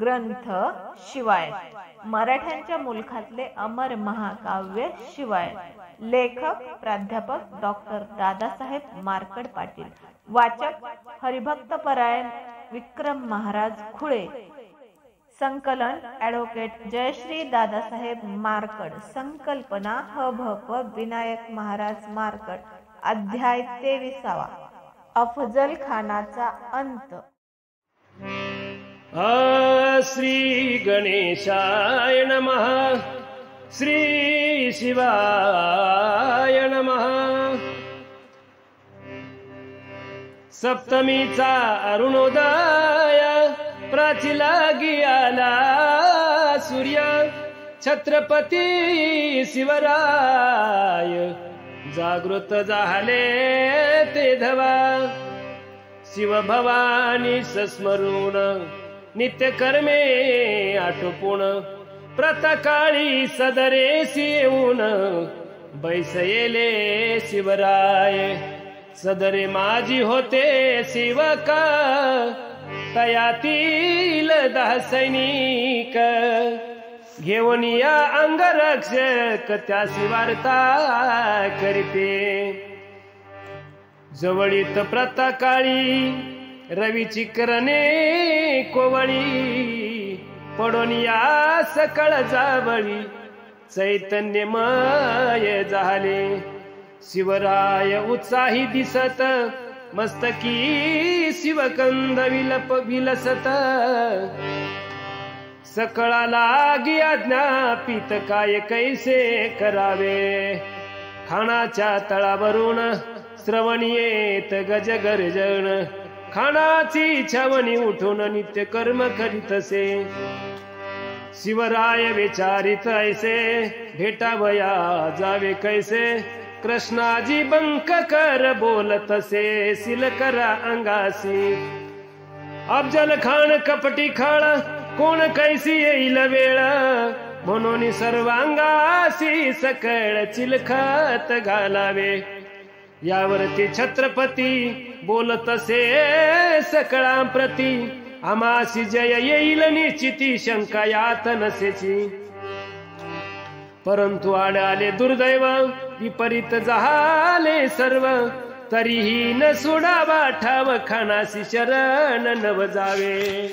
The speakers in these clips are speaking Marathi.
ग्रंथ शिवायत मराठ्यांच्या मुलखातले अमर महाकाव्य शिवायत। लेखक प्राध्यापक डॉक्टर दादासाहेब मार्कड पाटील। वाचक हरिभक्तपरायण विक्रम महाराज खुळे। संकलन ॲडव्होकेट जयश्री दादासाहेब मार्कड। संकल्पना ह.भ.प. विनायक महाराज मार्कड। अध्याय 23वा अफजल खानाचा अंत। श्री गणेशाय नमः। श्री शिवाय नमः। सप्तमीचा अरुणोदय प्राचीला गियाला सूर्य छत्रपती शिवराय जागृत झाले ते धवा। शिवभवानी सस्मरून नित्य कर्मे आटोपून प्रतकाळी सदरेसी येऊन बैसयेले शिवराय। सदरे माझी होते शिवका तयातील 10 सैनिक घेऊन या अंगरक्षक त्यासी वार्ता करीते। जवळीत प्रताकाळी रवीची करणे कोवळी पडून या सकळ जावळी चैतन्यमय झाले। शिवराय उत्साही दिसत मस्तकी शिवकंद विलसत। सकळाला गी अज्ञापित काय कैसे करावे। खानाच्या तळावरून श्रवण येत गज गर्जन खानाची छावणी उठून नित्य कर्म करीतसे। शिवराय विचारित ऐसे भेटावया जावे कैसे। कृष्णाजी बंक कर बोलतसे सिल करा अंगासी। अफजल खान कपटी खाळ कोण कैसी येईल वेळ म्हणून सर्वांगासी सकळ चिलखत घालावे। यावरती छत्रपती बोलतसे सकळांप्रती आमासी जय येईल निश्चिती शंका यात नसेची। परंतु आड आले दुर्दैव विपरीत झाले सर्व तरीही न सोडावा ठाव खानासी शरण नव जावे।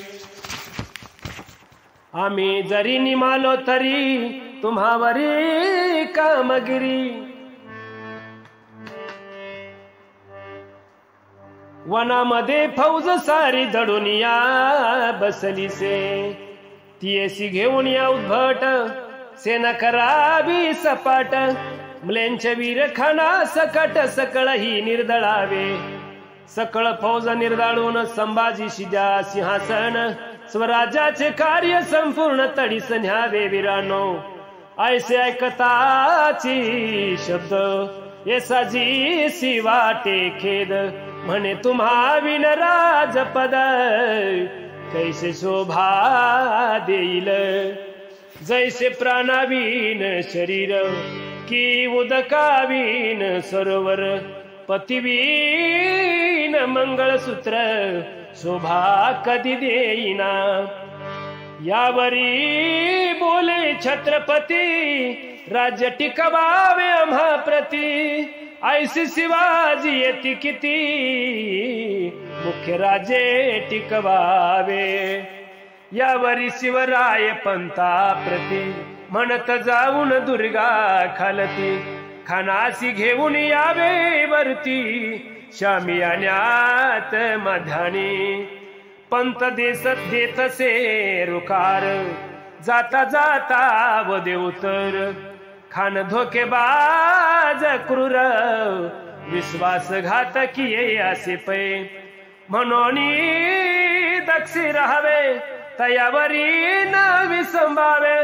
आम्ही जरी निमालो तरी तुम्हावरी कामगिरी। वनामध्ये फौज सारी दडून या बसलीसे। तियेसी घेऊन या उद्भट सेना करावी सपाट। मुलेंच्या वीर खाना सकट सकळ ही निर्दळावे। सकळ फौज निर्दाळून संभाजीशी द्या सिंहासन। स्वराज्याचे कार्य संपूर्ण तडीस न्यावे वीरांनो। ऐसे ऐकताची शब्द येसाजी सी वाटे खेद म्हणे तुम्हा विन राजपद कैसे शोभा देईल। जैसे प्राणावीन शरीर की उदकावीन सरोवर पतिवीन मंगळसूत्र शोभा कधी देईना। यावरी बोले छत्रपती राज्य टिकवावे आम्हा प्रती। ऐसी शिवाजी येती किती मुख्य राज्ये टिकवावे। यावरी शिवराय पंथा प्रती म्हणत जाऊन दुर्गा खालती। खानासी घेऊन यावे वरती शामियान्यात मधानी। पंत देतसे रुकार जाता जाता व देवतर। खान धोकेबाज क्रूर विश्वासघातकी असे पै म्हणून दक्षी राहावे तयावरी न विसंबावे।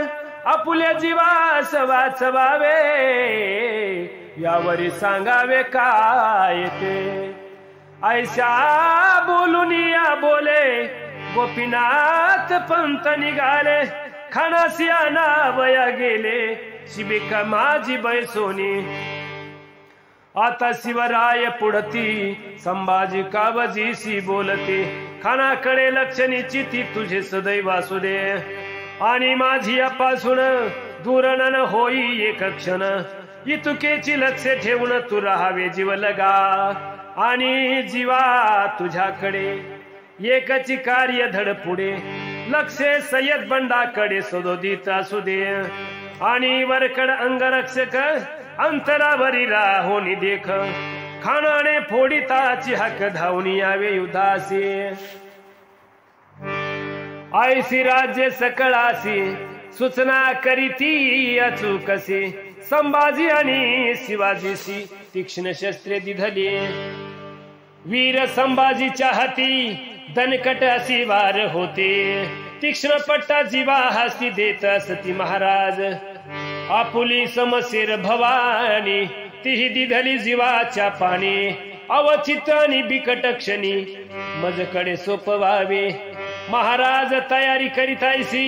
आपुल्या जीवास वाचवावे यावरी सांगावे काय ते। ऐशा बोलून या बोले गोपीनाथ पंत निघाले। खानासिया नावया गेले शिबिका माझी बैसोनी। आता शिवराय पुढती संभाजी कावजीशी बोलते खानाकडे लक्ष निश्चिती तुझे सदैव असू दे आणि माझी यापासून दूर न होई एक क्षण इतुकेची लक्ष ठेवून तू राहावे जीव लगा आणि जीवा तुझ्याकडे एकची कार्य धड पुढे लक्ष सय्यद बंडाकडे सदोदित असू दे आणि वरकड अंगरक्षक अंतरावरी राहोनी देख खानाने फोडिताची हक धावून यावे युद्धासी आयसी राज्य सकळासी सूचना करीती अचूकसी संभाजी आणि शिवाजीशी तीक्ष्ण शस्त्रे दिधली वीर संभाजीच्या हाती दणकट अशी वार होते तीक्ष्ण पट्टा जीवा हासी देत असती महाराज आपुली समशेर भवानी तीही दिधली जीवाच्या पाणी अवचित आणि बिकट क्षणी मजकडे सोपवावे महाराज तयारी करीतायसी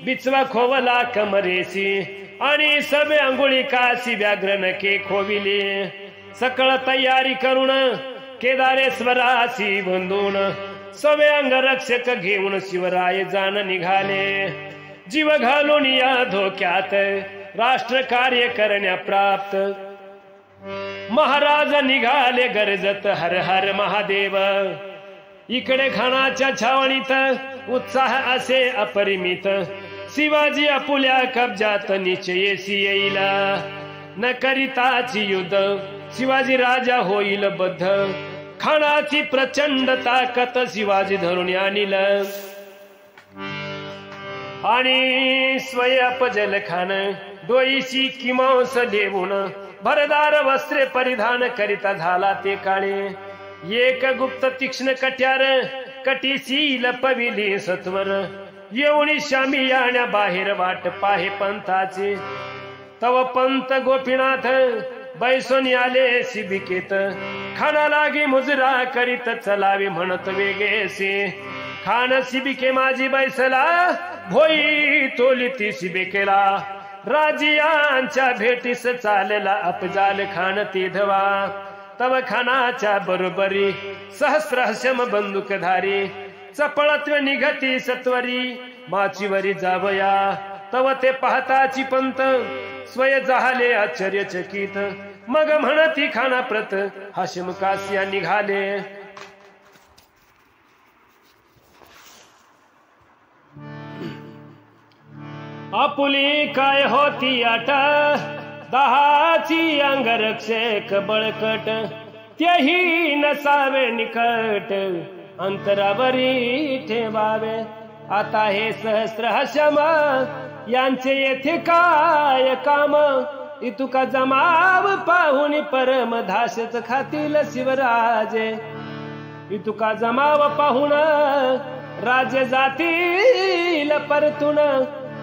बिचवा खोवला कमरेसी आणि सबे अंगुळी काशी व्याघ्रन के खोविले सकळ तयारी करून केदारेश्वराशी बंधून सवे अंगरक्षक घेऊन शिवराय जाण निघाले जीव घालून या धोक्यात राष्ट्र कार्य करण्या प्राप्त महाराज निघाले गरजत हर हर महादेव इकडे खानाच्या छावणीत उत्साह असे अपरिमित शिवाजी आपुल्या कब्जात निश्चयेसी येईल न करिताची युद्ध शिवाजी राजा होईल बद्ध खानाची प्रचंड ताकद शिवाजी धरून आणील आणि स्वयं खान डोईशी किमांस देऊन भरदार वस्त्रे परिधान करिता झाला ते काळे एक गुप्त तीक्ष्ण कट्यार कटीशी लपविली सत्वर येऊनी शामी याण्या बाहेर वाट पाहे पंथाचे तव पंत गोपीनाथ बैसोनी आले शिबिकेत खाना लागे मुजरा करीत चलावे म्हणत वेगेसे खान शिबिके माझी बैसला भोई तोली ती शिबिकेला राजियांच्या भेटीस चालला अपजाल खान ते धवा तव खानाच्या बरोबरी सहस्रशम बंदूकधारी चपळत्व निघती सत्वरी माचीवरी जावया तव ते पाहताची पंत स्वय झाले आश्चर्यचकित मग म्हणती खाना प्रत हाशिम कासिया निघाले आपुली काय होती आट दहाची अंगरक्षक बळकट तेही नसावे निकट अंतरावरी ठेवावे आता हे सहस्र हशम यांचे येथे काय काम इतुका जमाव पाहुनी परम धाशच खातील शिवराजे इतुका जमाव पाहुन राजे जातील परतून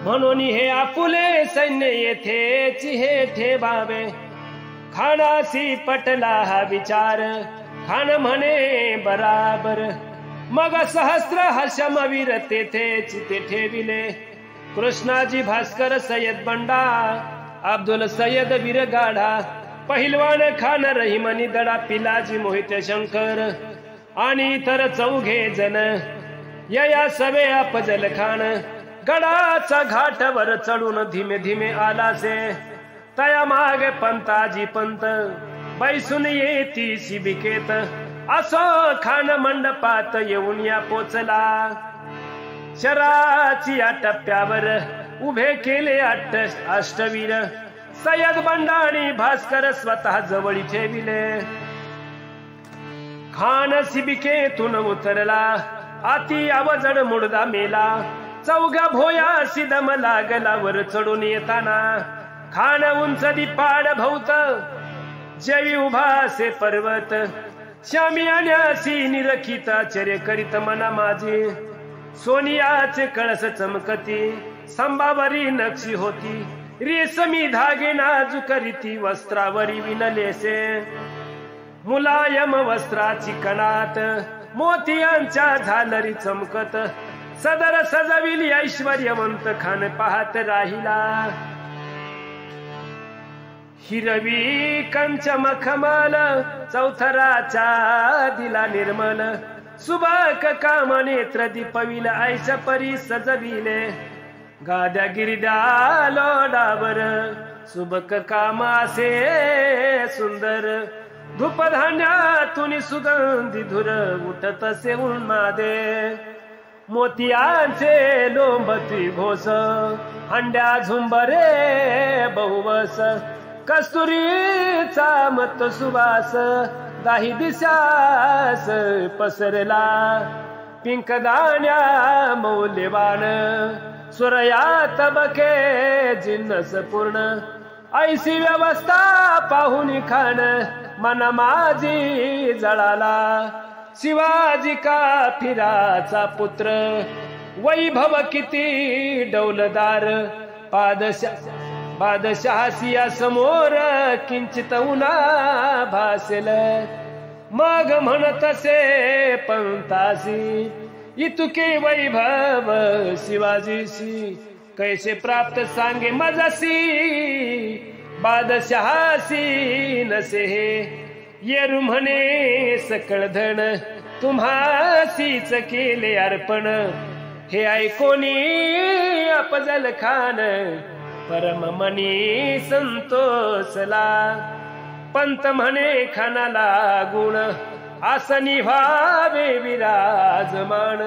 म्हणून हे आपुले सैन्य येथेच हे ठेवावे खानासी पटला हा विचार खान म्हणे बराबर मग सहस्र हर्षम वीर तेथेच ते ठेविले कृष्णाजी भास्कर सय्यद बंडा अब्दुल सय्यद वीर गाढा पहिलवान खान रहिमनी दडा पिलाजी मोहित शंकर आणि इतर 4 जण या सवे अपजल खान गडाचा घाटावर चढून धीमे धीमे आलासे तया मागे पंताजी पंत बैसून येती शिबिकेत असो खान मंडपात येऊन या पोचला शराची या टप्प्यावर उभे केले अष्टवीर सय्यद बंडा आणि भास्कर स्वतः जवळ ठेविले खान शिबिकेतून उतरला आती अवजड मुडदा मेला 4 भोयाशी दम लागला वर चढून येताना खान उंच दिपाड भौत जवी उभासे पर्वत श्यामी अन्यासी निरखित आश्चर्य करीत मना माझी सोनियाचे कळस चमकती संभावरी नक्षी होती रेशमी धागे नाजूक रीती वस्त्रावरी विणलेसे मुलायम वस्त्राची कणात मोतियांच्या झालरी चमकत सदर सजविली ऐश्वर्यवंत खान पाहत राहिला हिरवी कंच मखमल चौथराचा दिला निर्मल सुबक काम नेत्र दीपविल ऐश परी सजविले गाद्या गिरिद्या लोडावर सुबक काम असे सुंदर धूपधान्यातून सुगंधी धुर उठत असे उन्मादे मोतियांचे लोंबती घोष हंड्या झुंबरे बहुवस कस्तुरीचा मत सुवास दाही दिशास पसरला पिंकदाण्या मौल्यवान सुरया तबके जिन्नस पूर्ण ऐसी व्यवस्था पाहुनी खान मन माझी जळाला शिवाजी का फिराचा पुत्र वैभव किती डौलदार बादशाहसिया समोर किंचित उन्हा भासेल मग म्हणतसे पंतासी इतुके वैभव शिवाजीशी कैसे प्राप्त सांगे मजसी बादशाहसी नसे येरू म्हणे सकळ धन तुम्हासीच केले अर्पण हे ऐकोनी अफजल खान परम मनी संतोषला पंत म्हणे खानाला गुण आसनी व्हावे विराजमान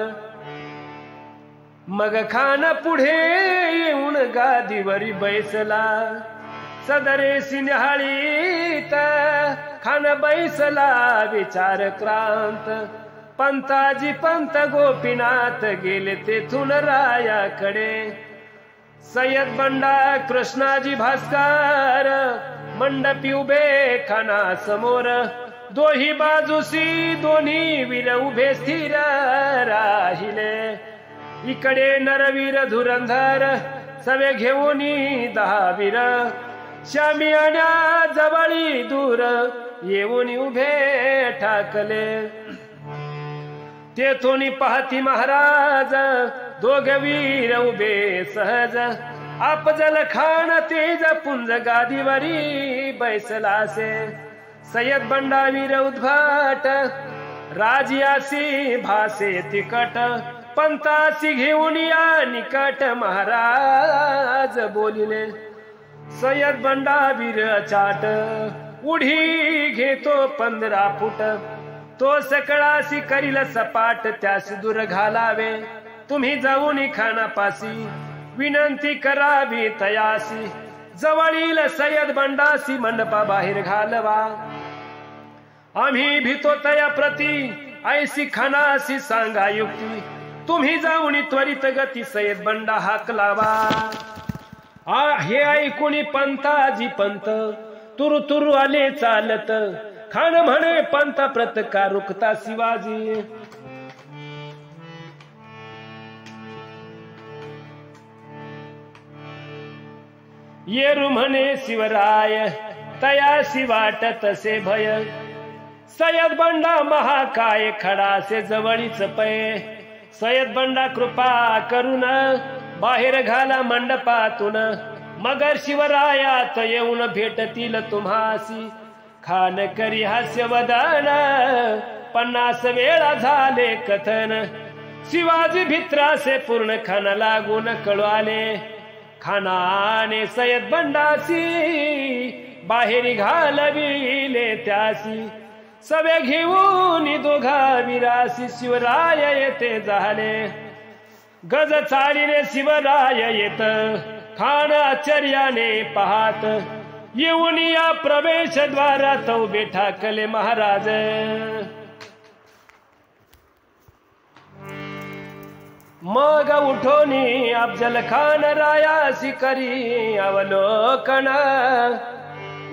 मग खान पुढे येऊन गादीवरी बैसला सदरे सिंहाळीत खान बैसला विचार क्रांत पंताजी पंत गोपीनाथ गेले तेथून रायाकडे सय्यद बंडा कृष्णाजी भास्कर मंडपी उभे खाना समोर दोही बाजूसी दोन्ही वीर उभे स्थिर राहिले इकडे नरवीर धुरंधर सवे घेऊन 10 वीर शामियाण्या जवळी दूर येऊन उभे ठाकले तेथून पाहती महाराज दोघ वीर उभे सहज अफजल खान तेज पुंज गादीवरी बैसलासे सय्यद बंडा वीर उद्भाट राजियासी भासे तिकट पंतासी घेऊन या निकट महाराज बोलिले सय्यद बंडा वीर चाट उडी घेतो 15 फूट तो सकळासी करील सपाट त्यास दूर घालावे तुम्ही जाऊन खानापासी विनंती करावी तयासी जवळील सय्यद बंडासी मंडपा बाहेर घालवा आम्ही भीतो तया प्रती ऐसी खानासी सांगा युक्ती तुम्ही जाऊन त्वरित गती सय्यद बंडा हाक लावा हे ऐकून पंताजी पंत तुरु तुरु आले चालत खान म्हणे पंत प्रत का रुकता शिवाजी येरू म्हणे शिवराय तयासी वाटत से भय सय्यद बंडा महाकाय खडा से जवळीच पय सय्यद बंडा कृपा करून बाहेर घाला मंडपातून मगर शिवरायात येऊन भेटतील तुम्हासी खान करी हास्य वदन 50 वेळा झाले कथन शिवाजी भित्रासे पूर्ण खाना लागून कळवाले खानाने सय्यद बंडासी बाहेर घालविले त्यासी सवे घेऊन दोघा विरासी शिवराय येते झाले गज चाळीने शिवराय येत खान आश्चर्याने पाहात येऊन या प्रवेश द्वारात उभे ठाकले महाराज मग उठोनी अफजल खान रायासी करी अवलोकन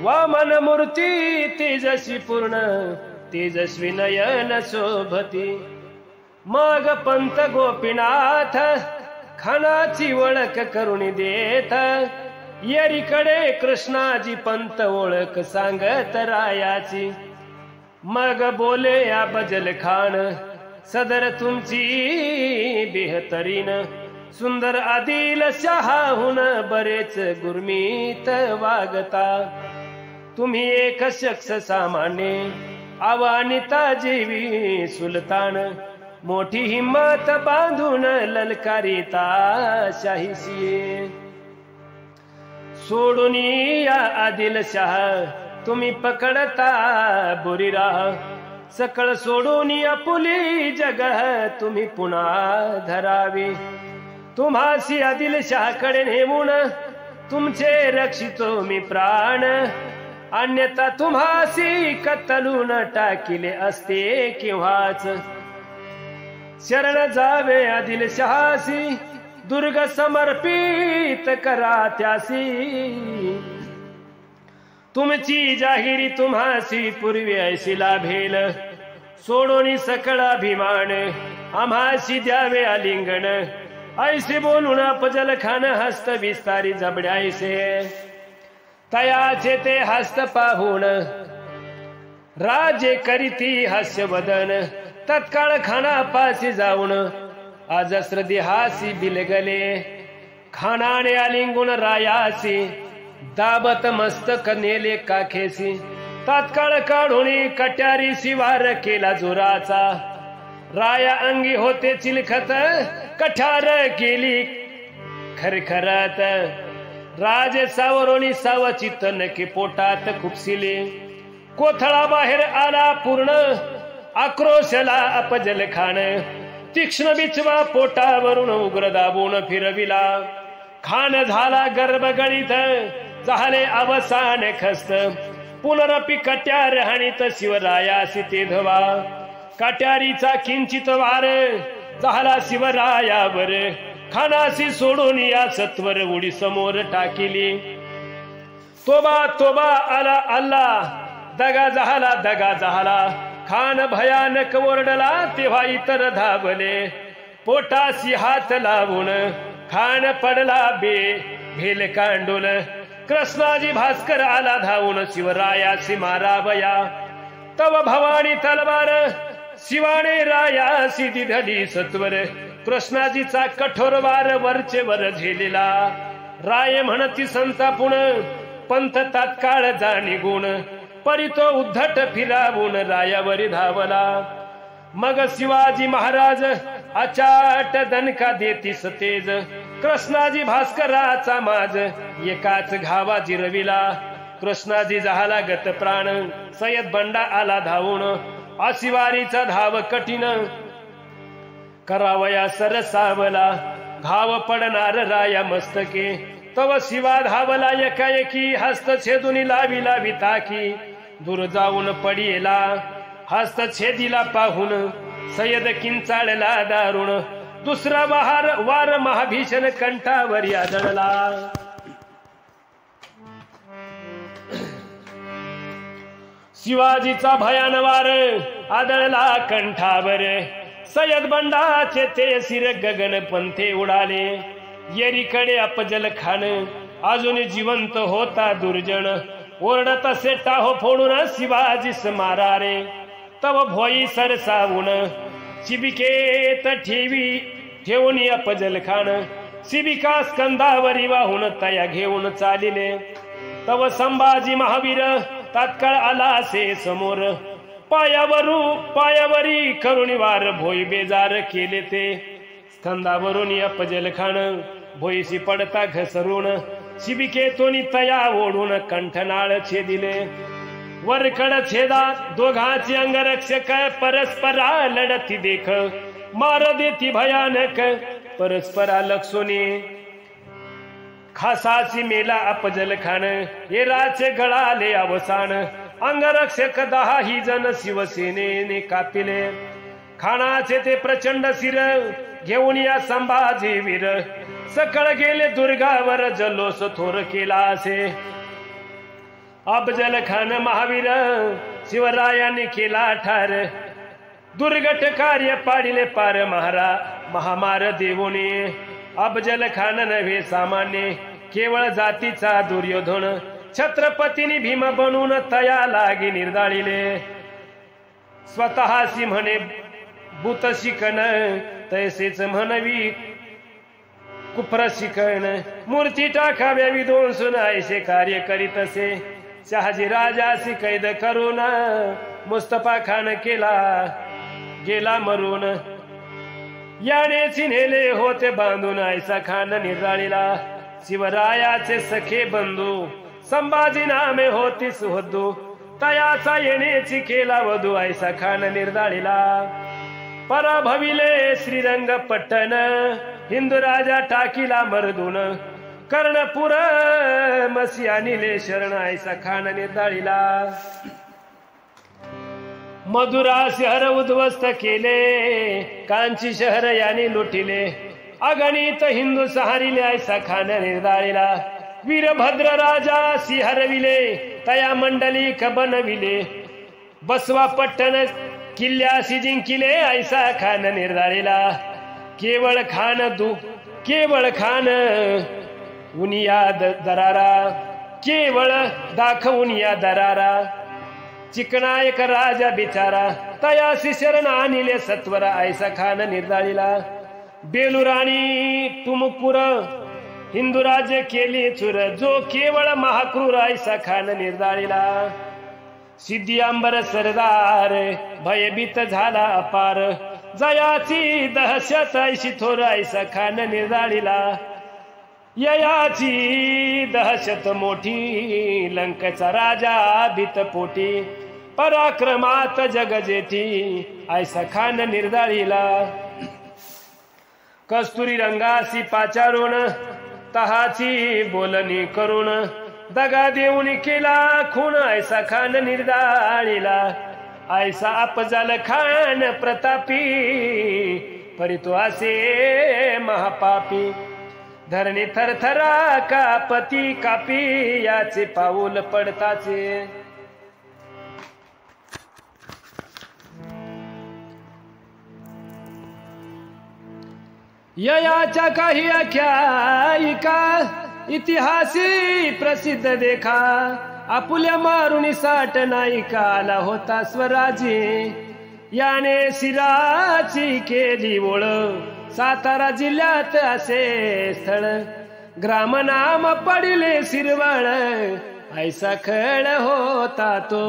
वामन मूर्ती तेजस्वी पूर्ण तेजस्वी नयन शोभती मग पंत गोपीनाथ खानाची ओळख करून देत येरीकडे कृष्णाजी पंत ओळख सांगत रायाची मग बोले अफजल खान सदर तुमची बेहतरीन सुंदर आदिल शहाहून बरेच गुरमीत वागता तुम्ही एक शख्स सामान्य आवानिता जीवी सुलतान मोठी हिम्मत बांधून ललकारिता शाहीसी. सोडून या आदिलशाह तुम्ही पकडता बुरी राह. सकळ सोडून आपुली जग तुम्ही पुन्हा धरावी. तुम्हासी आदिलशाहकडे नेमून तुमचे रक्षितो मी प्राण. अन्यथा तुम्हासी कत्तलून टाकिले असते केव्हाच. शरण जावे आदिलशाहासी दुर्ग समर्पित करा त्यासी. तुमची जाहिरी तुम्हासी पूर्वी ऐशी लाभेल. सोडोनी सकळ अभिमान आम्हासी द्यावे आलिंगन. ऐसे बोलून अफजल खान हस्त विस्तारी जबड्यायसे. तयाचे ते हस्त पाहून राजे करीती हास्यवदन. तत्काळ खानापाशी जाऊन अजस्र देहासी बिलगले. खानाने आलिंगून रायासी दाबत मस्तक नेले काखेसी. तात्काळ काढून कट्यारी शिवार केला जोराचा. राया अंगी होते चिलखत कठार केली खरखरात. राजे सावरोनी सावचित नके पोटात खुपसिले. कोथळा बाहेर आला पूर्ण आक्रोशला अफजल खान. तीक्ष्ण बिचवा पोटावरून उग्र दाबून फिरविला. खान झाला गर्भगणित झाले अवसान खस्त. पुनरपी कट्यार हाणीत शिवरायासी ते धवा. कट्यारीचा किंचित वार झाला शिवरायावर. खानासी सोडून या सत्वर उडी समोर टाकिली. तोबा तोबा आला अल्लाह दगा झाला दगा झाला. खान भयानक ओरडला तेव्हा इतर धावले. पोटासी हात लावून खान पडला भेल कांडून. कृष्णाजी भास्कर आला धावून शिवरायासी मारावया. तव भवानी तलवार शिवाने रायासी दिधडी सत्वर. कृष्णाजीचा कठोर वार वरचे वर झेलेला. राय म्हणती संतापून पंथ तात्काळ जा निघून. परी तो उद्धट फिरावून रायावरी धावला. मग शिवाजी महाराज अचाट दणका देती सतेज. कृष्णाजी भास्कराचा माज एकाच घावा जिरविला. कृष्णाजी झाला गत प्राण. सय्यद बंडा आला धावून. आशिवारीचा धाव कठीण करावया सरसावला. घाव पडणार राया मस्तके. तव शिवा धावला एकाएकी हस्त छेदून लावी लावी ताकी. दूर जाऊन पडिला हस्त छेदीला पाहून सय्यद किंचाळला दारुण. दुसरा वार महाभीषण कंठावर आदळला. शिवाजीचा भयान वार आदळला कंठावर. सय्यद बंडाचे ते शिर गगन पंथे उडाले. येरीकडे अफजल खान अजून जिवंत होता दुर्जन. ओरडत असे टाहो फोडून शिवाजीस मारा रे. तव भोई सरसावून शिबिकेत ठेवून अफजल खान. शिबिका स्कंदावरी वाहून तया घेऊन चालिले. तव संभाजी महावीर तात्काळ आला से समोर. पायावरी करुणीवार भोई बेजार केले ते. स्कंदावरून अफजल खान भोईशी पडता घसरून. शिबिकेतून तया ओढून कंठनाळ छेदिले. वरकड छेदा दोघांची अंगरक्षक परस्परा लढती देख. मार देती भयानक परस्परा लक्षोनी. खासाची मेला अफजल खान. हेराचे गळाले अवसान. अंगरक्षक 10 जण शिवसेनेने कापिले. खानाचे ते प्रचंड शिर घेऊन या संभाजी वीर. सकळ गेले दुर्गावर जल्लोष थोर केला असे. अफजल खान महावीर शिवरायाने केला ठार. दुर्गट कार्य पाडिले पार महामार देवोने. अफजल खान नव्हे सामान्य केवळ जातीचा दुर्योधन. छत्रपतीनी भीम बनून तया लागी निर्दाळिले. स्वतःशी म्हणे भूत शिकण तैसेच म्हणवी कुप्र शिकण. मूर्ती टाकाव्या विध्वंसून ऐसे कार्य करीत असे. शहाजी राजासी कैद करून मुस्तफा खान गेला मरून. यानेच नेले होते बांधून ऐसा खान निर्दाळीला. शिवरायाचे सखे बंधू संभाजी नामे होती सुहद्दू. तयाचा येण्याची केला वधू ऐसा खान निर्दाळीला. पराभविले श्रीरंग पट्टण हिंदू राजा टाकीला मर्दून. कर्णपुर मसिया निले शरण ऐसा खान निर्दाळीला. मधुरा शहर उद्ध्वस्त केले कांची शहर याने लुटिले. अगणित हिंदू सहारिले ऐसा खान निर्दाळीला. वीरभद्र राजा सिहरविले तया मंडली बनविले. बसवा पट्टण किल्ल्याशी जिंकिले ऐसा खान निर्दाळीला. केवळ खान उनिया दरारा केवळ दाखवून या दरारा. चिकना एक राजा बिचारा तयासी शरण आणिले सत्वरा ऐसा खान निर्दाळीला. बेलुराणी तुमकुर हिंदू राज्य केली चुर जो केवळ महाक्रूर ऐसा खान निर्दाळीला. सिद्धी अंबर सरदार भयभीत झाला अपार. जयाची दहशत ऐशी थोर ऐसा खान निर्दाळीला. ययाची दहशत मोठी लंकेचा राजा भीत पोटी. पराक्रमात जग जेठी ऐसा खान निर्दाळीला. कस्तुरी रंगासी पाचारून तहाची बोलणी करून. दगा देऊन केला खून ऐसा खान निर्दाळीला. ऐसा अफजल खान प्रतापी परितो असे महापापी. धरणी थरथरा कापती कापी याचे पाऊल पडताचे. ययाच्या काही आख्यायिका इतिहासी प्रसिद्ध देखा. आपुल्या मारुनी साठ नायिका आला होता स्वराजी. याने शिराची केली ओळख सातारा जिल्ह्यात असे स्थळ. ग्रामनाम पडिले शिरवळ ऐसा खळ होता तो.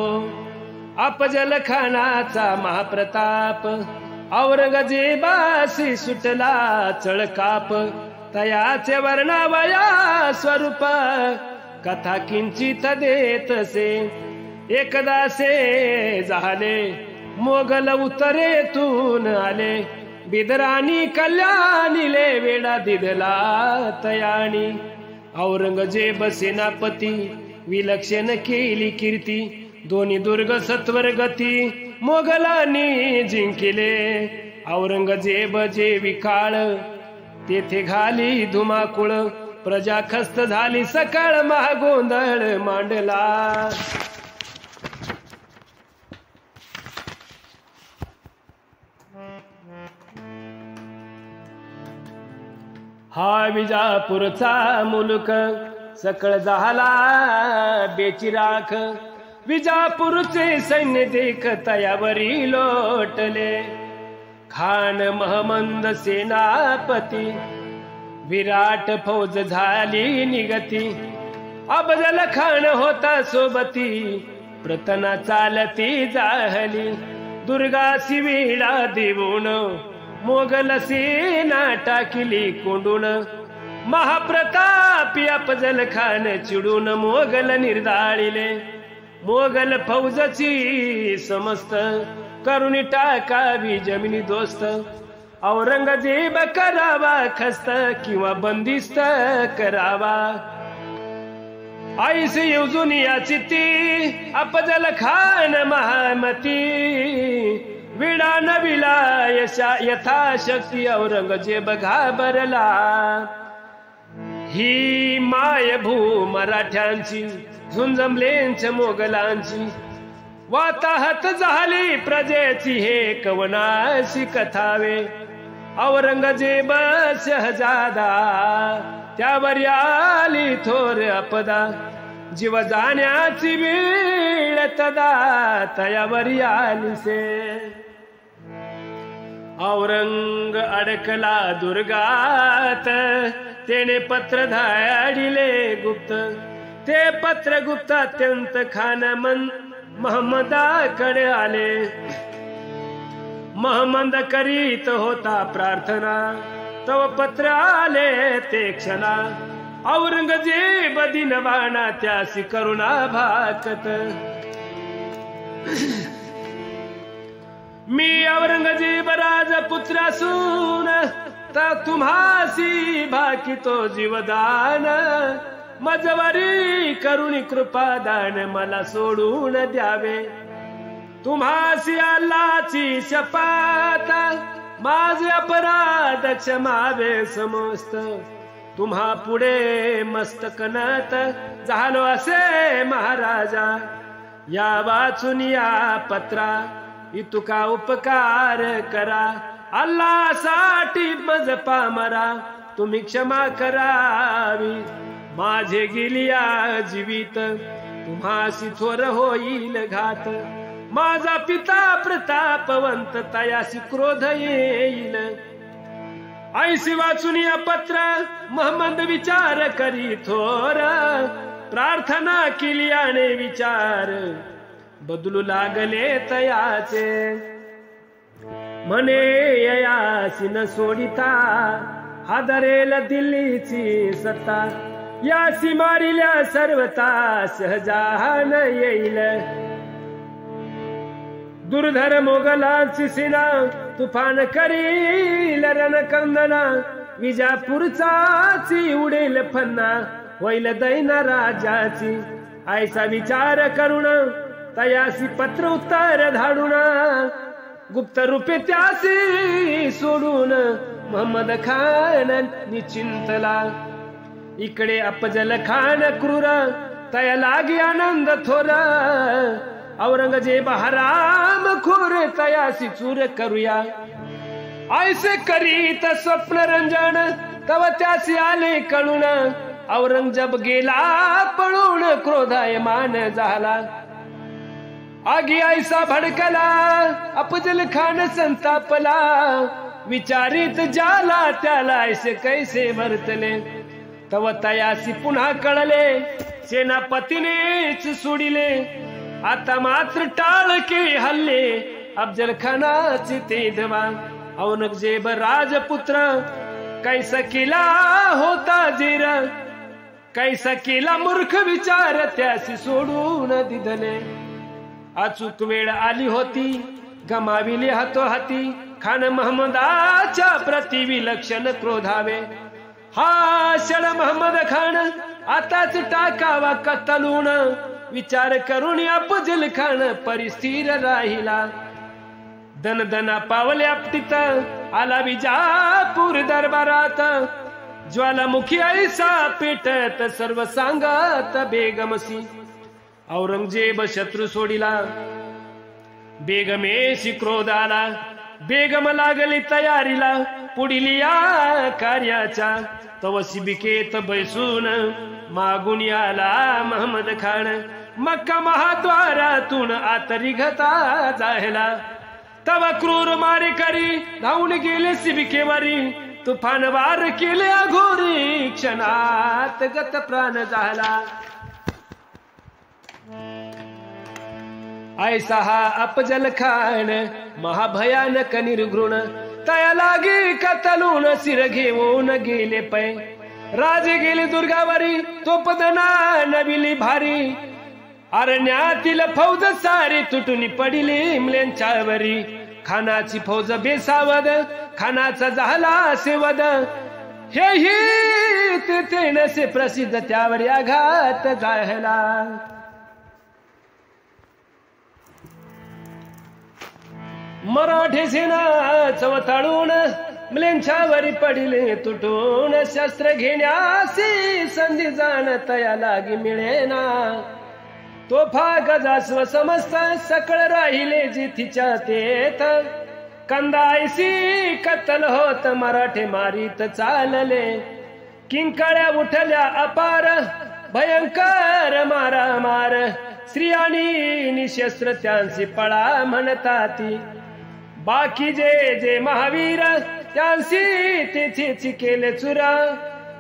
अफजल खानाचा महाप्रताप औरंगजेबासी सुटला चळकाप. तयाचे वर्णावया स्वरूप कथा किंचित देतसे. एकदासे झाले मोगल उत्तरेतून आले. बिदराणी कल्याणीले वेडा दिदला तयाणी. औरंगजेब सेनापती विलक्षण केली कीर्ती. दोन्ही दुर्ग सत्वर गती मोगलांनी जिंकिले. औरंगजेब जे विकाळ तेथे घाली धुमाकूळ. प्रजा खस्त झाली सकाळ महागोंधळ मांडला. हा विजापूरचा मुलुक सकळ झाला बेचिराख. विजापूरचे सैन्य देख तयावरी लोटले. खान महमंद सेनापती विराट फौज झाली निगती. अफजल खान होता सोबती प्रतना चालती जाहली. दुर्गासी वेळा देऊन मोगल सेना टाकली कोंडून. महाप्रतापी अफजल खान चिडून मोगल निर्दाळीले. मोगल फौजची समस्त करुणी टाकावी जमिनी दोस्त. औरंगजेब करावा खस्त किंवा बंदिस्त करावा. आईस युजून याची ती अफजल खान महामती. विडा नविला यथाशक्ती औरंगजेब घाबरला. ही मायभू मराठ्यांची झुंजमलेंच मोगलांची. वाताहत झाली प्रजेची हे कवनाशी कथावे. औरंगजेब शहजादा त्यावर आली थोर आपदा. जीव जाण्याची वेळ तदा तयावर आली से. औरंग अडकला दुर्गात तेने पत्र धाडिले गुप्त. ते पत्र गुप्त अत्यंत खान महमदाकडे आले. महमंद करीत होता प्रार्थना, तव पत्र आले ते क्षणा. औरंगजेब दिनवाना त्यासी करुणा भाकत. मी औरंगजेब राजपुत्र असून तर तुम्हासी भाकितो जीवदान. मजवरी करुणी कृपादान मला सोडून द्यावे. तुम्हासी अल्लाची शपथ माझे अपराध क्षमावे समस्त. तुम्हा पुढे मस्तक नत झालो असे महाराजा. या वाचून या पत्रा इतुका उपकार करा. अल्लासाठी मज पामरा तुम्ही क्षमा करावी. माझे गेलिया जीवित तुम्हासी थोर होईल घात. माझा पिता प्रतापवंत तयासी क्रोध येईल. ऐसी वाचून या पत्र महमंद विचार करी थोर. प्रार्थना केली आणि विचार बदलू लागले तयाचे. म्हणे ययासी न सोडिता हादरेल दिल्लीची सत्ता. यासी मारिल्या सर्वता सहजान येईल. दुर्धर मोगलांची सेना तुफान करील रणकंदना. विजापूरचाची उडेल फन्ना होईल दैना राजाची. ऐसा विचार करुण तयासी पत्र उत्तर धाडून. गुप्त रूपे त्यासी सोडून महमद खान निचिंतला. इकडे अफजल खान क्रूर तया लागी आनंद थोर. औरंगजेब हराम खोर तयासी चूर करूया. ऐसे करीत स्वप्न रंजन तव त्यासी आले कळून. औरंगजेब गेला पळून क्रोधायमान झाला. आगी ऐसा भडकला अफजल खान संतापला. विचारित जाला त्याला ऐसे कैसे वर्तले. तव तयासी पुन्हा कळले सेनापतीनेच सोडिले. आता मात्र टाळ के हल्ले अफजल खानाचे ते धवा. औरंगजेब राजपुत्र कैसा केला होता जीर. कैसा केला मूर्ख विचार त्यासी सोडून दिधले. अचूक वेळ आली होती गमाविली हातोहाती. खान महमदाच्या प्रति विलक्षण क्रोधावे. हा क्षण महमद खान आताच टाकावा कतलून. विचार करून अफजल खान परिस्थिर राहिला. दनदना पावले आपटीत आला विजापूर दरबारात. ज्वालामुखी ऐसा पेटत सर्व सांगत बेगमसी. औरंगजेब शत्रू सोडिला बेगमेशी क्रोध आला. बेगम लागली तयारीला पुढील या कार्याच्या. तव शिबिकेत बैसून मागून आला महमद खान. मक्का महाद्वारातून आत निघता जायला. तव क्रूर मारे करी धावून गेले शिबिकेवरी. तुफान वार केले अघोरी क्षणात गत प्राण झाला. ऐसा हा अफजल खान महाभयानक निर्घृण. तया लागी कतलून शिर घेऊन गेले पै. राजे गेले दुर्गावरी तोपदना नविली भारी. अरण्यातील फौज सारी तुटून पडिली इमल्यांच्यावरी. खानाची फौज बेसावद खानाचा झाला सेवद. हेही तेथे नसे प्रसिद्ध त्यावर आघात झाला. मराठी सेना चवताळून म्लेंछावरी पडिले तुटून. शस्त्र घेण्यासी संधी जाण तया लागी मिळेना. तोफा गजास्व समस्त सकळ राहिले जिथीच्या तेथ. कंदायसी कत्तल होत मराठे मारीत चालले. किंकाळ्या उठल्या अपार भयंकर मारामार. स्त्रियांनी निशस्त्र त्यांची पळा म्हणताती. बाकी जे महावीर त्यांची तेथेची केले चुरा.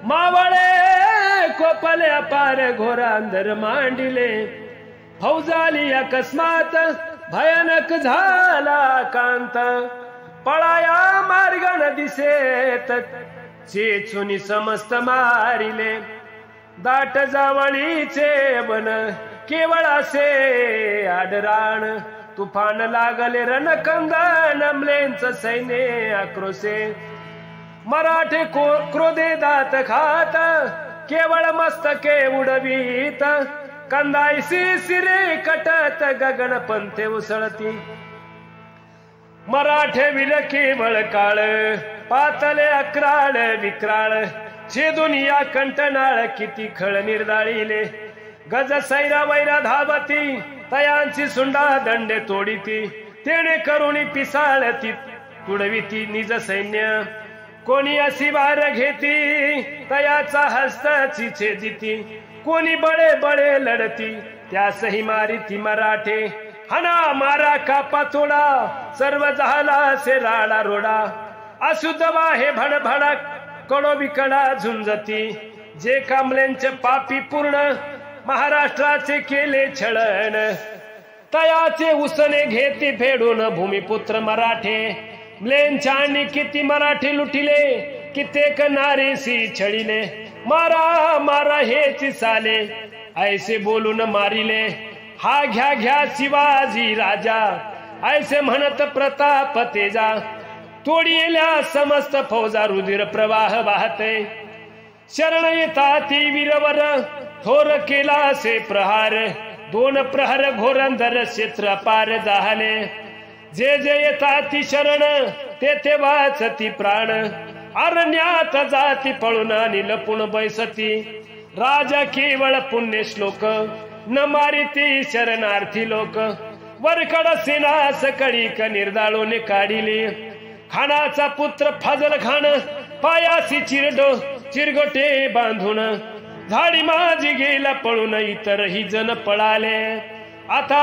मावळे कोपले अपार घोरा अंधर मांडिले. फौज आली अकस्मात भयानक झाला कांत. पळाया मार्ग न दिसेत चेचुनी समस्त मारिले दाट जावळीचे वन केवळ असे आडराण तुफान लागले रणकंदन नमलेंच सैन्य आक्रोशे मराठे क्रोधे दात खात केवळ मस्तके उडवीत कंदायसी सिरे कटत गगन पंथे उसळती मराठे विल केवळ काळ पातले अक्राळ विक्राळ छेदून या कंटनाळ किती खळ निर्दाळीले गज सैरा वैरा धावती तयांची सुंडा दंडे तोडीती तेणे करुणी पिसाळती तुडविती निज सैन्य कोणी अशी वार घेती तयाचा हस्त छेदिती कोणी बळे बळे लढती त्यासही मारिती मराठे हना मारा कापा तोडा सर्व झाला से राडा रोडा असुदवा हे भडभडा कडो विकडा झुंजती जे कांबळेंचे पापी पूर्ण महाराष्ट्राचे केले छळण तयाचे उसने घेती फेडून भूमिपुत्र मराठे म्लेंछांनी किती मराठी लुटिले कित्येक नारीसी छळिले मारा मारा हेची साले ऐसे बोलून मारिले हा घ्या घ्या शिवाजी राजा ऐसे म्हणत प्रताप तेजा तोडील्या समस्त फौजा रुधिर प्रवाह वाहते शरण येताती वीरवर थोर केला से प्रहार दोन प्रहर घोरंदर क्षेत्र पार झाले जे जे येताती शरण ते वाचती प्राण अरण्यात जाती पळून आणि लपून बैसती राजा केवळ पुण्य श्लोक न मारिती शरणार्थी लोक वरकड सेना सकळीक निर्दाळून काढिली खानाचा पुत्र फाजल खान पायासी चिरगोटे बांधून झाडी माझी गेला पळून इतरही जण पळाले आता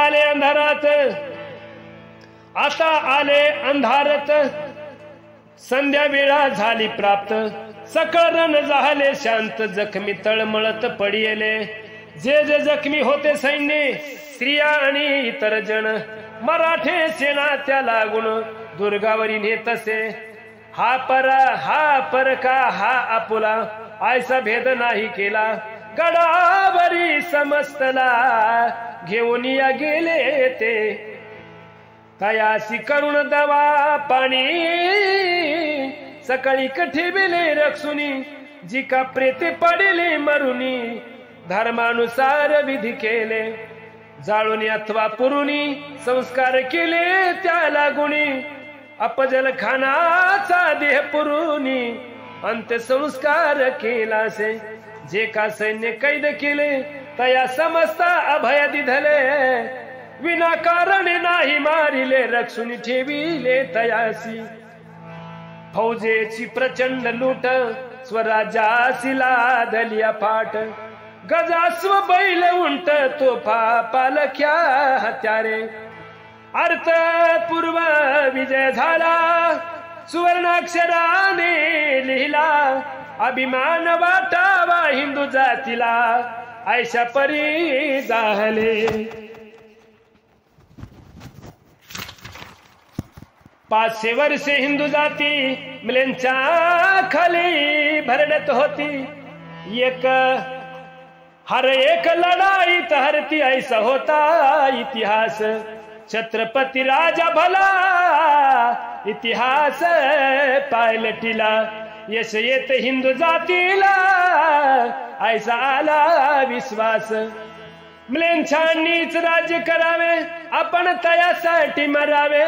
आले अंधारत संध्या वेळा झाली प्राप्त सकळ रण झाले शांत जखमी तळमळत पडिले जे जे जखमी होते सैन्य स्त्रिया आणि इतर जण मराठे सेना त्या लागून दुर्गावरी नेतसे हा परका हा आपुला ऐसा भेद नाही केला गडावरी समस्तला घेऊन या गेले ते तयासी करुण दवा पाणी सकाळी कठी बिले रक्षुनी जी का प्रेते पडले मरुनी धर्मानुसार विधी केले जाळून अथवा पुरुनी संस्कार केले त्या लागुनी अपजल खानाचा देह पुरुनी अंत्यसंस्कार केला से जे का सैन्य कैद केले तया समस्त अभय दिधले विनाकारण नाही मारिले रक्षुनी ठेविले तयासी फौजेची प्रचंड लूट स्वराज्यासी लादलिया पाठ गजास्व बैल उंट तोफा पालख्या हत्यारे अर्थ पूर्व विजय झाला सुवर्णाक्षराने लिहिला अभिमान वाटावा हिंदू जातीला ऐशा परी झाले 500 वर्षे हिंदू जाती मिलेंच्या खाली भरडत होती हर एक लढाईत हरती ऐसा होता इतिहास छत्रपती राजा भला इतिहास पायलटीला यश येत हिंदू जातीला ऐसा आला विश्वास म्लेच्छांनीच राज्य करावे आपण तयासाठी मरावे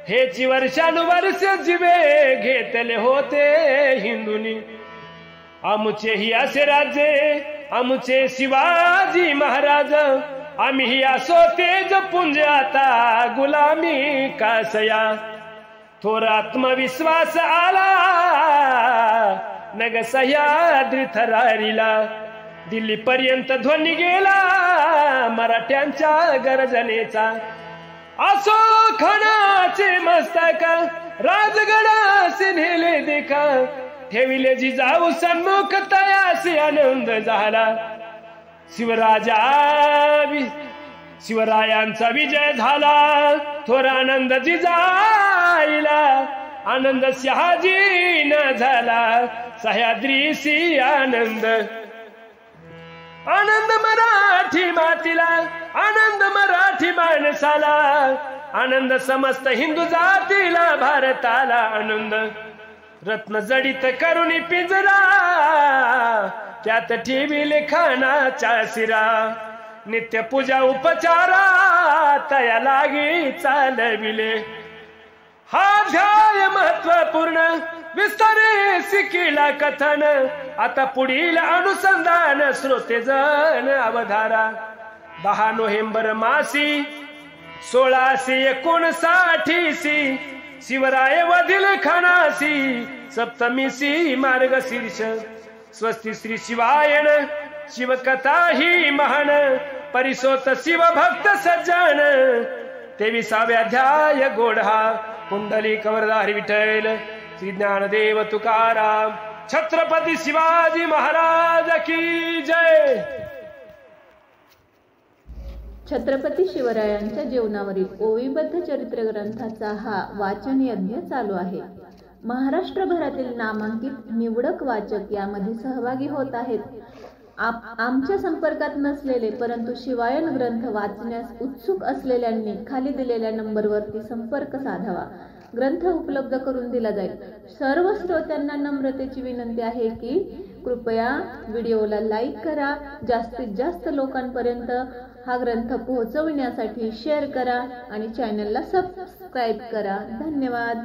हेची वर्षानुवर्ष जीवे घेतले होते हिंदूनी आमुचे ही असे राज्य आमुचे शिवाजी महाराज आम्ही ही असो तेज पुंज आता गुलामी कासया थोर आत्मविश्वास आला नग सह्याद्री थरारीला दिल्ली पर्यंत ध्वनी गेला मराठ्यांच्या गर्जनेचा असो खानाचे मस्तक राजगडासे नेले देखा ठेविले जिजाऊ सन्मुख तयासी आनंद झाला शिवरायांचा विजय झाला, थोर आनंद जिजाईला, आनंद शहाजीना झाला, सह्याद्रीसी आनंद. आनंद मराठी मातीला, आनंद मराठी माणसाला, आनंद समस्त हिंदू जातीला, भारताला आनंद. रत्न जडित करुणी पिंजरा, त्यात ठेविले खानाच्या शिरा, नित्य पूजा उपचारा तया लागी चालविले. हा ध्याय महत्वपूर्ण विस्तारे शिकिला कथन, आता पुढील अनुसंधान श्रोतेजन अवधारा. 10 नोव्हेंबर मासी 1659 शिवराय वधील खानासी, सप्तमीसी मार्गशीर्ष. स्वस्ती श्री शिवायन, शिवकथा ही महान, परिसोत शिवभक्त सज्जन. 23 अध्याय गोढा, कुंडली कवरधारी विठ्ठल, श्री ज्ञानदेव तुकाराम. छत्रपती शिवाजी महाराज की जय. छत्रपती शिवरायांच्या जीवनावरील ओवीबद्ध चरित्र ग्रंथाचा हा वाचन यज्ञ चालू आहे. महाराष्ट्रभरातील नामांकित निवडक वाचक यामध्ये सहभागी होत आहेत. आमच्या संपर्कात नसलेले परंतु शिवायन ग्रंथ वाचण्यास उत्सुक असलेल्यांनी खाली दिलेल्या नंबरवरती संपर्क साधावा. ग्रंथ उपलब्ध करून दिला जाईल. सर्व श्रोत्यांना नम्रतेची विनंती आहे की कृपया व्हिडिओला लाईक करा, जास्तीत जास्त लोकांपर्यंत हा ग्रंथ पोहोचविण्यासाठी शेअर करा आणि चॅनलला सबस्क्राईब करा. धन्यवाद.